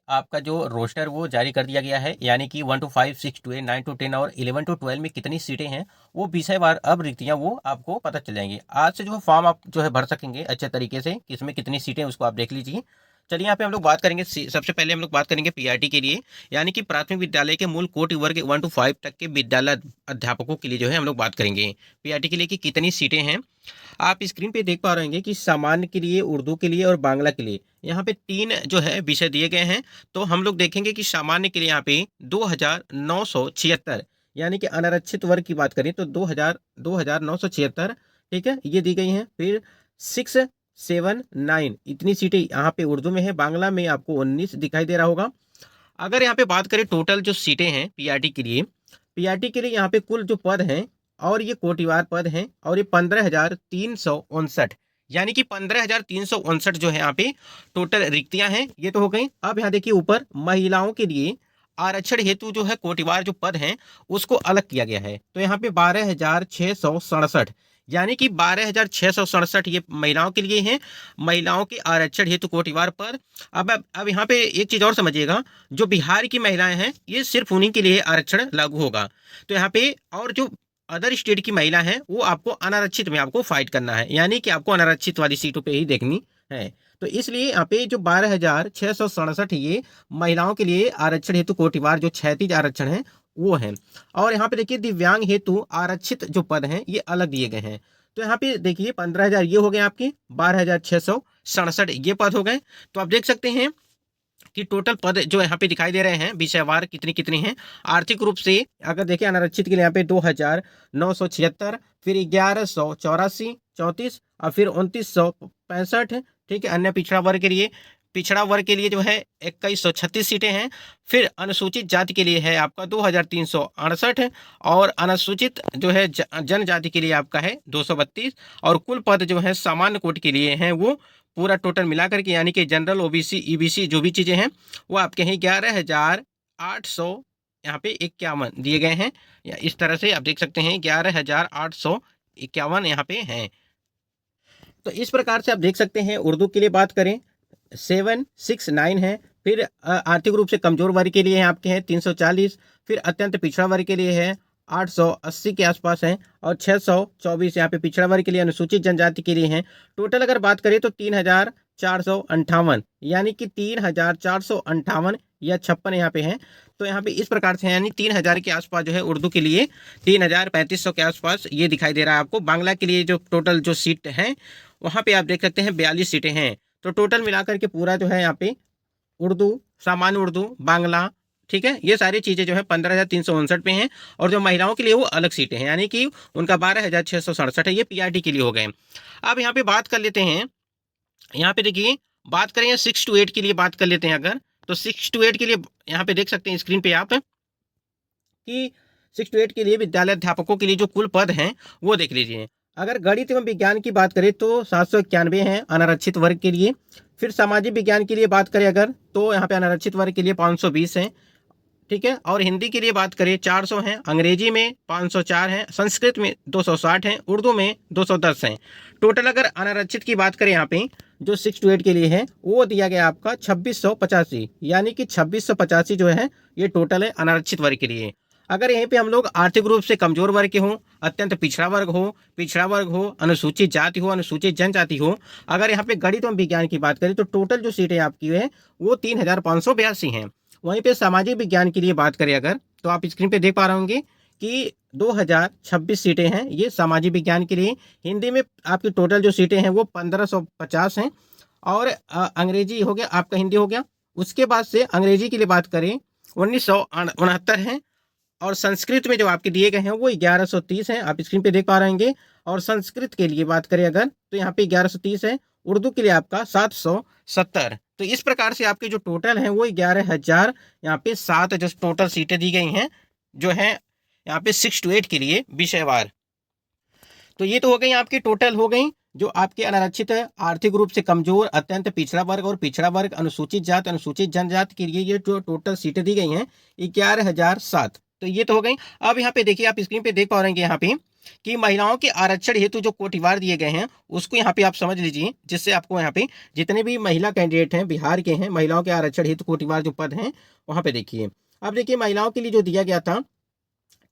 आपका जो रोस्टर वो जारी कर दिया गया है, यानी कि 1 to 5, 6 to 8, 9 to 10 और 11 to 12 में कितनी सीटें हैं, वो विषयवार अब रिक्तियाँ वो आपको पता चल जाएंगी। आज से जो फॉर्म आप जो है भर सकेंगे अच्छे तरीके से, किसमें कितनी सीटें उसको आप देख लीजिए। चलिए यहाँ पे हम लोग बात करेंगे, सबसे पहले हम लोग बात करेंगे पीआरटी के लिए, यानी कि प्राथमिक विद्यालय के मूल कोटि वर्ग 1 to 5 तक के विद्यालय अध्यापकों के लिए जो है हम लोग बात करेंगे पीआरटी के लिए कि कितनी सीटें हैं। आप स्क्रीन पे देख पा रहे होंगे कि सामान्य के लिए, उर्दू के लिए और बांग्ला के लिए यहाँ पे 3 जो है विषय दिए गए हैं। तो हम लोग देखेंगे कि सामान्य के लिए यहाँ पे 2976, यानी कि अनारक्षित वर्ग की बात करें तो 2976, ठीक है, ये दी गई हैं। फिर 679 इतनी सीटें यहाँ पे उर्दू में है, बांग्ला में आपको 19 दिखाई दे रहा होगा। अगर यहाँ पे बात करें टोटल जो सीटें हैं पीआरटी के लिए यहाँ पे कुल जो पद हैं और ये कोटिवार पद हैं और ये 15,359, यानी कि 15,359 जो है यहाँ पे टोटल रिक्तियां हैं। ये तो हो गई। अब यहाँ देखिए ऊपर महिलाओं के लिए आरक्षण हेतु जो है कोटिवार जो पद हैं उसको अलग किया गया है। तो यहाँ पे 12,667, यानी कि 12,667 ये महिलाओं के लिए हैं, महिलाओं के आरक्षण हेतु कोटिवार पद। अब यहाँ पे एक चीज और समझिएगा, जो बिहार की महिलाएं हैं ये सिर्फ उन्हीं के लिए आरक्षण लागू होगा। तो यहाँ पे और जो अदर स्टेट की महिला है वो आपको अनारक्षित में आपको फाइट करना है, यानी कि आपको अनारक्षित वाली सीटों पे ही देखनी है। तो इसलिए यहाँ पे जो 12,667 ये महिलाओं के लिए आरक्षण हेतु कोटिवार जो 36 आरक्षण है वो है। और यहाँ पे देखिए दिव्यांग हेतु आरक्षित जो पद हैं ये अलग दिए गए हैं। तो यहाँ पे देखिए 15,000 ये हो गए आपके, 12,667 ये पद हो गए। तो आप देख सकते हैं कि टोटल पद जो यहाँ पे दिखाई दे रहे हैं विषयवार कितनी कितनी हैं। आर्थिक रूप से अगर देखें अनारक्षित के लिए यहाँ पे 2,976, फिर 1,184 34 और फिर 2,965, ठीक है। अन्य पिछड़ा वर्ग के लिए जो है 2,136 सीटें हैं। फिर अनुसूचित जाति के लिए है आपका 2,368 और अनुसूचित जो है जनजाति के लिए आपका है 232 और कुल पद जो है सामान्य कोटि के लिए हैं वो पूरा टोटल मिलाकर के, यानी कि जनरल, ओबीसी, ईबीसी जो भी चीजें हैं वो आपके हैं 11,800 यहाँ पे 51 दिए गए हैं। या इस तरह से आप देख सकते हैं 11,851 यहाँ पे हैं। तो इस प्रकार से आप देख सकते हैं। उर्दू के लिए बात करें 769 है। फिर आर्थिक रूप से कमजोर वर्ग के लिए आपके हैं 340, फिर अत्यंत पिछड़ा वर्ग के लिए है 880 के आसपास हैं और 624 यहाँ पे पिछड़ा वर्ग के लिए, अनुसूचित जनजाति के लिए हैं। टोटल अगर बात करें तो 3,458, यानी कि 3,458 या 56 यहाँ पे हैं। तो यहाँ पे इस प्रकार से यानी 3,000 के आसपास जो है उर्दू के लिए, 3,3500 के आसपास ये दिखाई दे रहा है आपको। बांग्ला के लिए जो टोटल जो सीट है वहाँ पे आप देख सकते हैं 42 सीटें हैं। तो टोटल मिलाकर के पूरा जो है यहाँ पे उर्दू, सामान्य उर्दू, बांग्ला, ठीक है, ये सारी चीजें जो है 15,359 पे हैं। और जो महिलाओं के लिए वो अलग सीटें हैं, यानी कि उनका 12,667 है। ये पीआरटी के लिए हो गए। अब यहाँ पे बात कर लेते हैं, यहाँ पे देखिए बात करें 6 to 8 के लिए बात कर लेते हैं अगर, तो 6 to 8 के लिए यहाँ पे देख सकते हैं स्क्रीन पे आप कि 6 to 8 के लिए विद्यालय अध्यापकों के लिए जो कुल पद हैं वो देख लीजिए। अगर गणित एवं विज्ञान की बात करें तो 791 हैं अनारक्षित वर्ग के लिए। फिर सामाजिक विज्ञान के लिए बात करें अगर तो यहाँ पे अनारक्षित वर्ग के लिए 520 हैं, ठीक है। और हिंदी के लिए बात करें 400 हैं, अंग्रेजी में 504 हैं, संस्कृत में 260 हैं, उर्दू में 210 हैं। टोटल अगर अनारक्षित की बात करें यहाँ पे जो 6 to 8 के लिए है वो दिया गया आपका 2685, यानी कि 2685 जो है ये टोटल है अनारक्षित वर्ग के लिए। अगर यहीं पे हम लोग आर्थिक रूप से कमजोर वर्ग के हों, अत्यंत पिछड़ा वर्ग हो, अनुसूचित जाति हो, अनुसूचित जनजाति हो, अगर यहाँ पे गणित एवं विज्ञान की बात करें तो टोटल जो सीटें आपकी है वो 3,582 हैं। वहीं पे सामाजिक विज्ञान के लिए बात करें अगर तो आप स्क्रीन पे देख पा रहे होंगे कि 2,026 सीटें हैं ये सामाजिक विज्ञान के लिए। हिंदी में आपकी टोटल जो सीटें हैं वो 1,550 हैं और अंग्रेजी हो गया आपका, हिंदी हो गया। उसके बाद से अंग्रेजी के लिए बात करें 1,969 हैं और संस्कृत में जो आपके दिए गए हैं वो 1,130 हैं, आप स्क्रीन पे देख पा रहे हैं। और संस्कृत के लिए बात करें अगर तो यहाँ पे 1,130 है। उर्दू के लिए आपका 770। तो इस प्रकार से आपके जो टोटल हैं वो 11,000 यहाँ पे 7 जो टोटल सीटें दी गई हैं जो है यहाँ पे 6 to 8 के लिए विषयवार। तो ये तो हो गई आपकी, टोटल हो गई जो आपके अनारक्षित आर्थिक रूप से कमजोर, अत्यंत पिछड़ा वर्ग और पिछड़ा वर्ग, अनुसूचित जाति, अनुसूचित जनजाति के लिए ये जो टोटल सीटें दी गई हैं 11,007। तो ये तो हो गई। अब यहाँ पे देखिए आप स्क्रीन पे देख पा रहे हैं यहाँ पे कि महिलाओं के आरक्षण हेतु जो कोटिवार दिए गए हैं उसको यहाँ पे आप समझ लीजिए, जिससे आपको यहाँ पे जितने भी महिला कैंडिडेट हैं बिहार के हैं, महिलाओं के आरक्षण हेतु कोटिवार जो पद हैं वहाँ पे देखिए। अब देखिए महिलाओं के लिए जो दिया गया था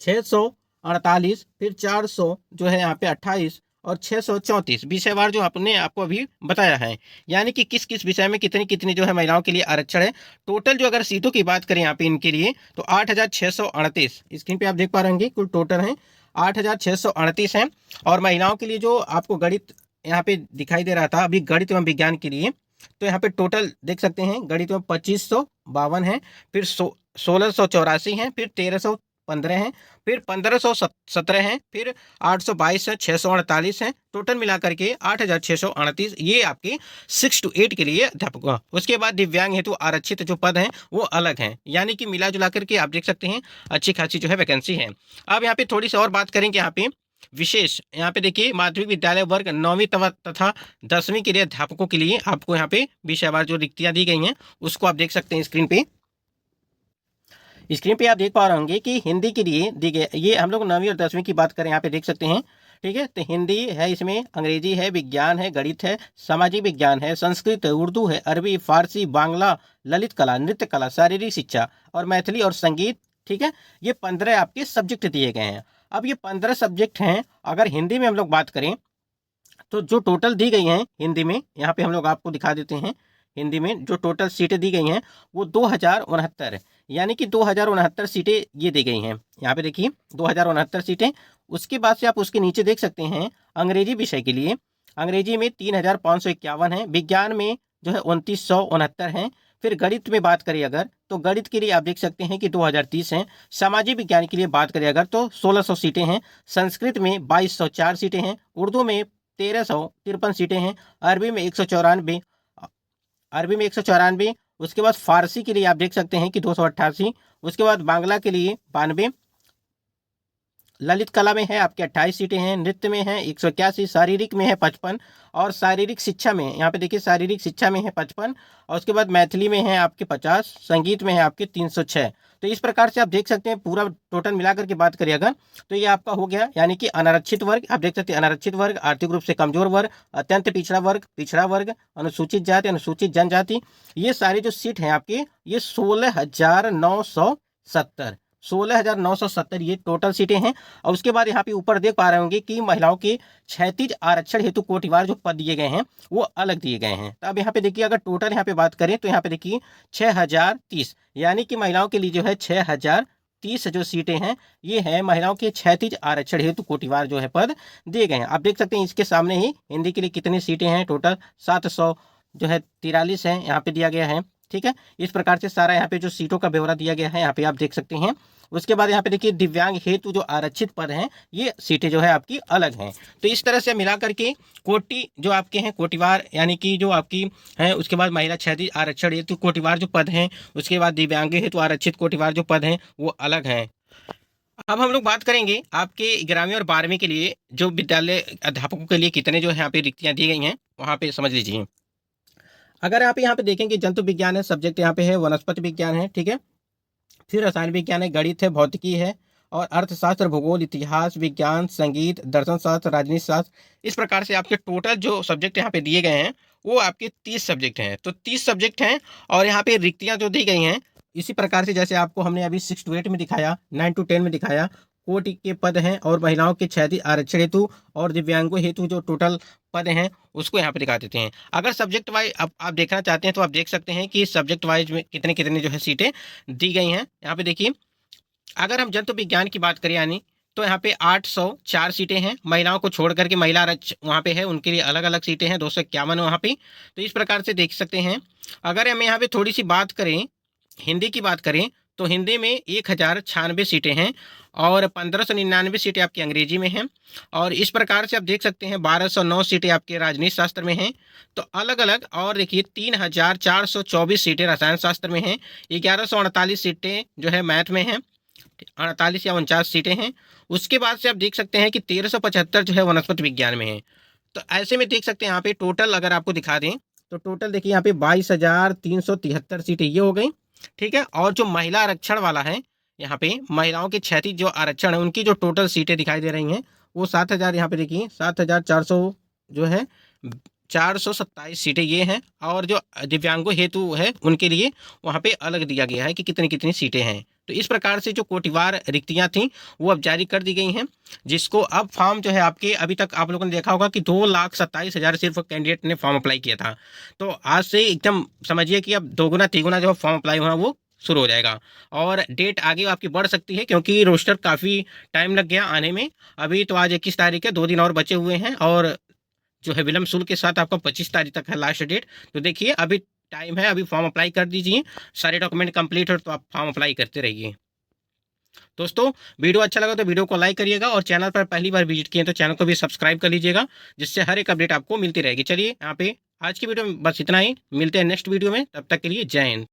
648, फिर 400 जो है यहाँ पे 28 और 634 विषयवार जो आपने आपको अभी बताया है, यानी कि किस किस विषय में कितनी कितनी जो है महिलाओं के लिए आरक्षण है। टोटल जो अगर सीटों की बात करें यहाँ पे इनके लिए तो 8638 स्क्रीन पे आप देख पा रहे होंगे कुल टोटल है 8638 है। और महिलाओं के लिए जो आपको गणित यहाँ पे दिखाई दे रहा था अभी गणित एवं विज्ञान के लिए, तो यहाँ पे टोटल देख सकते हैं गणित में 2552 है, फिर 1684 है, फिर 1315 है, फिर 1517 है, फिर 822 है, 648 है, टोटल मिलाकर के 8638 ये आपके 6 to 8 के लिए अध्यापक हुआ। उसके बाद दिव्यांग हेतु आरक्षित जो पद हैं वो अलग हैं, यानी कि मिला जुला करके आप देख सकते हैं अच्छी खासी जो है वैकेंसी है। अब यहाँ पे थोड़ी सी और बात करेंगे, यहाँ पे विशेष यहाँ पे देखिए माध्यमिक विद्यालय वर्ग 9वीं तथा 10वीं के लिए अध्यापकों के लिए आपको यहाँ पे विषयवार जो रिक्तियां दी गई हैं उसको आप देख सकते हैं स्क्रीन पे। स्क्रीन पे आप देख पा रहे होंगे कि हिंदी के लिए दी गई, ये हम लोग 9वीं और 10वीं की बात करें यहाँ पे देख सकते हैं, ठीक है। तो हिंदी है, इसमें अंग्रेजी है, विज्ञान है, गणित है, सामाजिक विज्ञान है, संस्कृत है, उर्दू है, अरबी, फारसी, बांग्ला, ललित कला, नृत्य कला, शारीरिक शिक्षा और मैथिली और संगीत, ठीक है। ये 15 आपके सब्जेक्ट दिए गए हैं। अब ये 15 सब्जेक्ट हैं, अगर हिंदी में हम लोग बात करें तो जो टोटल दी गई हैं हिंदी में, यहाँ पे हम लोग आपको दिखा देते हैं, हिंदी में जो टोटल सीटें दी गई हैं वो 2069, यानी कि 2069 सीटें ये दी गई हैं। यहाँ पे देखिए 2069 सीटें। उसके बाद से आप उसके नीचे देख सकते हैं अंग्रेजी विषय के लिए, अंग्रेजी में 3551 है, विज्ञान में जो है 2969 है, फिर गणित में बात करें अगर तो गणित के लिए आप देख सकते हैं कि 2030 हैं, सामाजिक विज्ञान के लिए बात करें अगर तो 1600 सीटें हैं, संस्कृत में 2204 सीटें हैं, उर्दू में 1353 सीटें हैं, अरबी में 194, उसके बाद फारसी के लिए आप देख सकते हैं कि 288, उसके बाद बांग्ला के लिए 92, ललित कला में है आपके 28 सीटें हैं, नृत्य में है 181, शारीरिक में है 55 और शारीरिक शिक्षा में यहाँ पे देखिए शारीरिक शिक्षा में है 55 और उसके बाद मैथिली में है आपके 50, संगीत में है आपके 306। तो इस प्रकार से आप देख सकते हैं पूरा टोटल मिलाकर के बात करें अगर तो ये आपका हो गया, यानी कि अनारक्षित वर्ग आप देख सकते हैं, अनारक्षित वर्ग, आर्थिक रूप से कमजोर वर्ग, अत्यंत पिछड़ा वर्ग, अनुसूचित जाति, अनुसूचित जनजाति, ये सारी जो सीट हैं आपकी ये 16,970 ये टोटल सीटें हैं। और उसके बाद यहाँ पे ऊपर देख पा रहे होंगे कि महिलाओं के क्षैतिज आरक्षण हेतु कोटिवार जो पद दिए गए हैं वो अलग दिए गए हैं। तो अब यहाँ पे देखिए अगर टोटल यहाँ पे बात करें तो यहाँ पे देखिए 6030, यानी कि महिलाओं के लिए जो है 6030 जो सीटें हैं ये है महिलाओं के क्षैतिज आरक्षण हेतु कोटिवार जो है पद दिए गए हैं। आप देख सकते हैं इसके सामने ही हिंदी के लिए कितनी सीटें हैं, टोटल 700 जो है 43 है यहाँ पे दिया गया है, ठीक है। इस प्रकार से सारा यहाँ पे जो सीटों का ब्यौरा दिया गया है यहाँ पे आप देख सकते हैं। उसके बाद यहाँ पे देखिए दिव्यांग हेतु जो आरक्षित पद हैं ये सीटें जो है आपकी अलग हैं। तो इस तरह से मिला करके कोटि जो आपके हैं कोटिवार यानी कि जो आपकी है, उसके बाद महिला क्षैतिज आरक्षण हेतु कोटिवार जो पद हैं, उसके बाद दिव्यांग हेतु आरक्षित कोटिवार जो पद हैं वो अलग हैं। अब हम लोग बात करेंगे आपके 11वीं और 12वीं के लिए जो विद्यालय अध्यापकों के लिए कितने जो है यहाँ पे रिक्तियाँ दी गई हैं वहाँ पे समझ लीजिए। अगर आप यहाँ पे देखेंगे जंतु विज्ञान है सब्जेक्ट यहाँ पे है, वनस्पति विज्ञान है, ठीक है, फिर रसायन विज्ञान है, गणित है, भौतिकी है और अर्थशास्त्र, भूगोल, इतिहास, विज्ञान, संगीत, दर्शन शास्त्र, राजनीति शास्त्र, इस प्रकार से आपके टोटल जो सब्जेक्ट यहाँ पे दिए गए हैं वो आपके 30 सब्जेक्ट हैं। तो 30 सब्जेक्ट हैं और यहाँ पे रिक्तियाँ जो दी गई हैं इसी प्रकार से जैसे आपको हमने अभी 6 to 8 में दिखाया, 9 to 10 में दिखाया, कोटि के पद हैं और महिलाओं के क्षैतिज आरक्षण हेतु और दिव्यांगों हेतु जो टोटल पद हैं उसको यहाँ पे दिखा देते हैं। अगर सब्जेक्ट वाइज आप देखना चाहते हैं तो आप देख सकते हैं कि सब्जेक्ट वाइज में कितने कितने जो है सीटें दी गई हैं। यहाँ पे देखिए अगर हम जंतु विज्ञान की बात करें यानी तो यहाँ पे 804 सीटें हैं, महिलाओं को छोड़ करके महिला आरक्षण वहाँ पे है उनके लिए अलग अलग सीटें हैं 251 वहाँ पे। तो इस प्रकार से देख सकते हैं। अगर हम यहाँ पे थोड़ी सी बात करें हिंदी की बात करें तो हिंदी में 1096 सीटें हैं और 1599 सीटें आपकी अंग्रेजी में हैं और इस प्रकार से आप देख सकते हैं 1209 सीटें आपके राजनीति शास्त्र में हैं। तो अलग अलग और देखिए 3424 सीटें रसायन शास्त्र में हैं, 1148 सीटें जो है मैथ में हैं, 48 या 49 सीटें हैं। उसके बाद से आप देख सकते हैं कि 1375 जो है वनस्पति विज्ञान में है। तो ऐसे में देख सकते हैं यहाँ पे टोटल अगर आपको दिखा दें तो टोटल देखिए यहाँ पे 22,373 सीटें ये हो गई, ठीक है। और जो महिला आरक्षण वाला है यहाँ पे महिलाओं के क्षैतिज जो आरक्षण है उनकी जो टोटल सीटें दिखाई दे रही हैं वो 7,000 यहाँ पे देखिए 7,400 जो है 427 सीटें ये हैं, और जो दिव्यांगों हेतु है उनके लिए वहाँ पे अलग दिया गया है कि कितनी कितनी सीटें हैं। तो इस प्रकार से जो कोटिवार रिक्तियाँ थीं वो अब जारी कर दी गई हैं, जिसको अब फॉर्म जो है आपके, अभी तक आप लोगों ने देखा होगा कि 2,27,000 सिर्फ कैंडिडेट ने फॉर्म अप्लाई किया था। तो आज से एकदम समझिए कि अब दोगुना तिगुना जो फॉर्म अप्लाई होना वो शुरू हो जाएगा, और डेट आगे आपकी बढ़ सकती है क्योंकि रोस्टर काफ़ी टाइम लग गया आने में। अभी तो आज 21 तारीख है, 2 दिन और बचे हुए हैं, और जो है विलम्ब शुल्क के साथ आपका 25 तारीख तक है लास्ट डेट। तो देखिए अभी टाइम है, अभी फॉर्म अप्लाई कर दीजिए, सारे डॉक्यूमेंट कंप्लीट हो तो आप फॉर्म अप्लाई करते रहिए। दोस्तों, वीडियो अच्छा लगा तो वीडियो को लाइक करिएगा, और चैनल पर पहली बार विजिट किए तो चैनल को भी सब्सक्राइब कर लीजिएगा, जिससे हर एक अपडेट आपको मिलती रहेगी। चलिए यहाँ पे आज की वीडियो में बस इतना ही, मिलते हैं नेक्स्ट वीडियो में, तब तक के लिए जय हिंद।